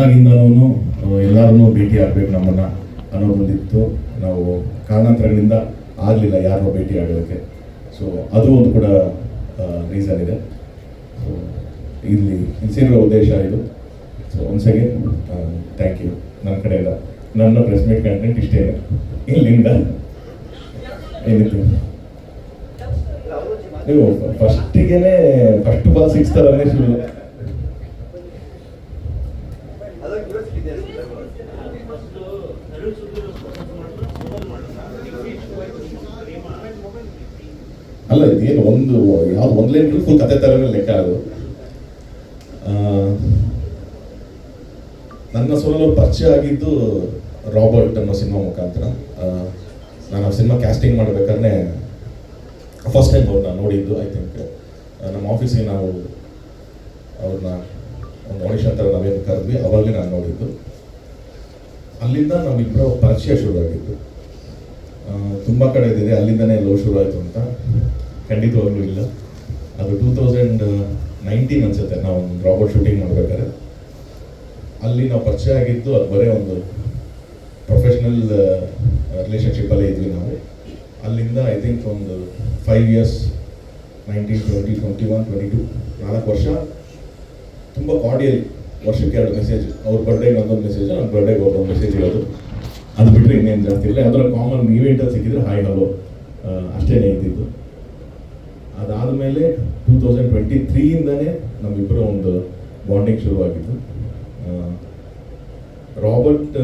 ಆಗಿಂದನೂ ಎಲ್ಲರನ್ನೂ ಭೇಟಿ ಆಗಬೇಕು ನಮ್ಮನ್ನು ಅನ್ನೋದೊಂದಿತ್ತು. ನಾವು ಕಾರಣಾಂತರಗಳಿಂದ ಆಗಲಿಲ್ಲ ಯಾರನ್ನೂ ಭೇಟಿ ಆಗೋದಕ್ಕೆ. ಸೊ ಅದು ಒಂದು ಕೂಡ ರೀಸನ್ ಇದೆ. ಸೊ ಇಲ್ಲಿ ಸೇರುವ ಉದ್ದೇಶ ಇದು. So once again thank you ನನ್ನ ಕಡೆಯಿಂದ. ನನ್ನ ಪ್ರೆಸ್ ಮೀಟ್ ಕಂಟೆಂಟ್ ಇಷ್ಟೇ. ಇಲ್ಲಿಂದ ಏನಿತ್ತು ನೀವು ಫಸ್ಟ್ ಬಾಲ್ ಸಿಕ್ಸ್ತಾರನ್ನೇ ಶುರು. ಅಲ್ಲ ಇದೇನು ಯಾವ್ದು ಒಂದು ಲೈನ್ ಫುಲ್ ಕತೆ ಥರನೇ ಲೆಕ್ಕ ಅದು. ನನ್ನ ಸೋಲಲ್ಲಿ ಪರಿಚಯ ಆಗಿದ್ದು ರಾಬರ್ಟ್ ಅನ್ನೋ ಸಿನಿಮಾ ಮುಖಾಂತರ. ನಾನು ಆ ಸಿನಿಮಾ ಕ್ಯಾಸ್ಟಿಂಗ್ ಮಾಡಬೇಕಾದ್ರೆ ಫಸ್ಟ್ ಟೈಮ್ ಅವ್ರನ್ನ ನೋಡಿದ್ದು. ಐ ಥಿಂಕ್ ನಮ್ಮ ಆಫೀಸಿಗೆ ನಾವು ಅವ್ರನ್ನ ಒಂದು ಆಡಿಷನ್ ಥರ ನಾವೇನು ಕರೆದ್ವಿ, ಅವಾಗಲೇ ನಾನು ನೋಡಿದ್ದು. ಅಲ್ಲಿಂದ ನಾವಿಬ್ಬರು ಪರಿಚಯ ಶುರುವಾಗಿದ್ದು. ತುಂಬ ಕಡೆ ಇದ್ದಿದೆ, ಅಲ್ಲಿಂದನೇ ಲವ್ ಶುರು ಆಯಿತು ಅಂತ ಖಂಡಿತವಾಗ್ಲೂ ಇಲ್ಲ. ಅದು 2019 ಅನ್ಸುತ್ತೆ, ನಾವು ರಾಬರ್ಟ್ ಶೂಟಿಂಗ್ ಮಾಡಬೇಕಾದ್ರೆ ಅಲ್ಲಿ ನಾವು ಪರಿಚಯ ಆಗಿದ್ದು. ಅದು ಬರೀ ಒಂದು ಪ್ರೊಫೆಷ್ನಲ್ ರಿಲೇಷನ್ಶಿಪ್ಪಲ್ಲೇ ಇದ್ವಿ ನಾವು. ಅಲ್ಲಿಂದ ಐ ಥಿಂಕ್ ಒಂದು 5 years 19, 20, 21, 22 4 ವರ್ಷ ತುಂಬ ಕಾರ್ಡಿಯಲ್. ವರ್ಷಕ್ಕೆ 2 ಮೆಸೇಜ್, ಅವ್ರ ಬರ್ಡೇಗೆ ಒಂದೊಂದು ಮೆಸೇಜ್, ನನ್ನ ಬರ್ಡೇಗೆ ಒಂದೊಂದು ಮೆಸೇಜ್ ಇರೋದು. ಅದು ಬಿಟ್ಟರೆ ಇನ್ನೇನು ಜಾಸ್ತಿ ಇಲ್ಲ. ಅದರ ಕಾಮನ್ ಈವೆಂಟಲ್ಲಿ ಸಿಕ್ಕಿದ್ರೆ ಹಾಯ್ ಹಲೋ ಅಷ್ಟೇ ಇದ್ದಿದ್ದು. ಅದಾದಮೇಲೆ 2023ಇಂದನೇ ನಮ್ಮಿಬ್ಬರು ಒಂದು ಬಾಂಡಿಂಗ್ ಶುರುವಾಗಿದ್ದು. ರಾಬರ್ಟ್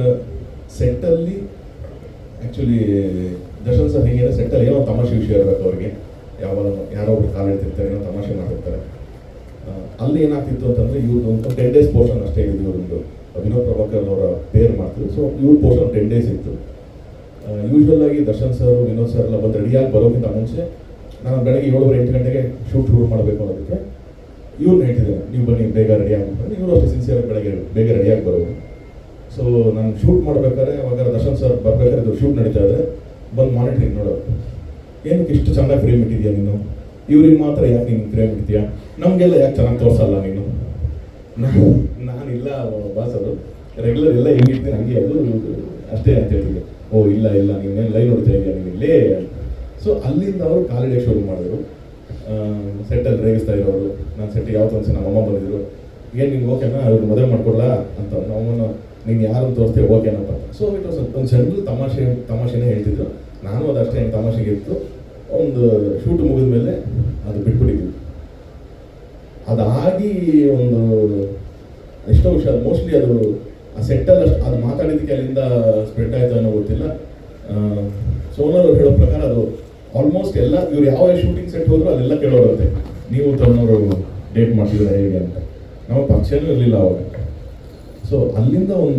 ಸೆಟ್ಟಲ್ಲಿ ಆ್ಯಕ್ಚುಲಿ ದರ್ಶನ್ ಸರ್ ಹೀಗೆ ಸೆಟ್ಟಲ್ಲಿ ಏನೋ ತಮಾಷೆ ವಿಷಯ ಇರಬೇಕು ಅವ್ರಿಗೆ. ಯಾರೋ ಒಬ್ರು ಕಾಲಿಡ್ತಿರ್ತಾರೆ, ಏನೋ ತಮಾಷೆ ಮಾಡಿರ್ತಾರೆ. ಅಲ್ಲಿ ಏನಾಗ್ತಿತ್ತು ಅಂತಂದರೆ ಇವ್ರದ್ದು ಒಂದು 10 days ಪೋರ್ಷನ್ ಅಷ್ಟೇ ಇದ್ದು. ಇವ್ರದ್ದು ವಿನೋದ್ ಪ್ರಭಾಕರ್ ಅವರ ಪೇರ್ ಮಾಡ್ತಿದ್ರು. ಸೊ ಇವ್ರ ಪೋರ್ಷನ್ 10 days ಇತ್ತು. ಯೂಶ್ವಲ್ ಆಗಿ ದರ್ಶನ್ ಸರ್, ವಿನೋದ್ ಸರ್ ಎಲ್ಲ ಬಂದು ರೆಡಿಯಾಗಿ ಬರೋಕ್ಕಿಂತ ಮುಂಚೆ ನಾನು ಬೆಳಗ್ಗೆ 7-8 ಗಂಟೆಗೆ ಶೂಟ್ ಶುರು ಮಾಡಬೇಕು ಅನ್ನೋದಕ್ಕೆ ಇವ್ರನ್ನ ಹೇಳ್ತಿದ್ದೇನೆ, ನೀವು ಬನ್ನಿ ಬೇಗ ರೆಡಿ ಆಗ್ಬಿಟ್ಟು. ಇವರು ಅಷ್ಟೇ ಸಿನ್ಸಿಯರ್ ಬೆಳಗ್ಗೆ ಬೇಗ ರೆಡಿಯಾಗಿ ಬರೋದು. ಸೊ ನಾನು ಶೂಟ್ ಮಾಡ್ಬೇಕಾದ್ರೆ ಅವಾಗ ದರ್ಶನ್ ಸರ್ ಬರ್ಬೇಕಾದ್ರೆ ಇದು ಶೂಟ್ ನಡೀತಾ ಇದ್ರೆ ಬಂದು ಮಾನಿಟ್ರಿಂಗ್ ನೋಡೋದು. ಏನಕ್ಕೆ ಇಷ್ಟು ಚೆನ್ನಾಗಿ ಫ್ರೇಮ್ ಇಟ್ಟಿದ್ಯಾ ನೀನು, ಇವ್ರಿಗೆ ಮಾತ್ರ ಯಾಕೆ ನೀನು ಫ್ರೇಮ್ ಇಡ್ತೀಯಾ, ನಮಗೆಲ್ಲ ಯಾಕೆ ಚೆನ್ನಾಗಿ ತೋರಿಸಲ್ಲ ನೀನು. ನಾನಿಲ್ಲ ಬಾಸ್, ಅದು ರೆಗ್ಯುಲರ್ ಎಲ್ಲ ಹೆಂಗಿರ್ತೀನಿ ಹಂಗೆ ಅದು ಅಷ್ಟೇ ಅಂತ ಹೇಳ್ತಿದ್ದೆ. ಓ ಇಲ್ಲ ನೀನೇನು ಲೈವ್ ನೋಡ್ತಾ ಇದೆಯಾ ನೀನು ಇಲ್ಲೇ. ಸೊ ಅಲ್ಲಿಂದ ಅವರು ಕಾಲಿಡೇ ಶುರು ಮಾಡಿದ್ರು. ಸೆಟ್ಟಲ್ಲಿ ರೇಗಿಸ್ತಾ ಇರೋರು. ನಾನು ಸೆಟ್ಟಿಗೆ ಯಾವತ್ತೊಂದ್ಸಲ ನಮ್ಮಮ್ಮ ಬಂದಿದ್ರು, ಏನು ನಿಮ್ಗೆ ಓಕೆನಾ ಅವ್ರಿಗೆ ಮದುವೆ ಮಾಡ್ಕೊಡ್ಲಾ ಅಂತ. ನಮ್ಮನ್ನ ನೀನು ಯಾರನ್ನು ತೋರಿಸ್ತೀವಿ ಓಕೆನಪ್ಪ. ಸೊ ಇಟ್ ವಾಸ್ ಒಂದು ಜನರು ತಮಾಷೆನೇ ಹೇಳ್ತಿದ್ರು. ನಾನು ಅದಷ್ಟೇ ತಮಾಷೆಗೆ ಇತ್ತು. ಒಂದು ಶೂಟ್ ಮುಗಿದ ಮೇಲೆ ಅದು ಬಿಟ್ಬಿಟ್ಟಿದ್ವಿ. ಅದಾಗಿ ಒಂದು ಎಷ್ಟೋ ವಿಷಯ ಮೋಸ್ಟ್ಲಿ ಅದು ಆ ಸೆಟ್ಟಲ್ಲಿ ಅಷ್ಟು ಅದು ಮಾತಾಡಿದ್ದಕ್ಕೆ ಅಲ್ಲಿಂದ ಸ್ಪ್ರೆಡ್ ಆಯಿತು ಅನ್ನೋ ಗೊತ್ತಿಲ್ಲ. ಸೋನಲ್ ಅವ್ರು ಹೇಳೋ ಪ್ರಕಾರ ಅದು ಆಲ್ಮೋಸ್ಟ್ ಎಲ್ಲ ಇವ್ರು ಯಾವ ಶೂಟಿಂಗ್ ಸೆಟ್ ಹೋದ್ರು ಅದೆಲ್ಲ ಕೇಳೋರಂತೆ, ನೀವು ತಮ್ಮನವರು ಡೇಟ್ ಮಾಡ್ತಿದ್ರೆ ಹೇಗೆ ಅಂತ. ನಾವು ಪರಿಚಯನೂ ಇರಲಿಲ್ಲ ಅವಾಗ. ಸೊ ಅಲ್ಲಿಂದ ಒಂದು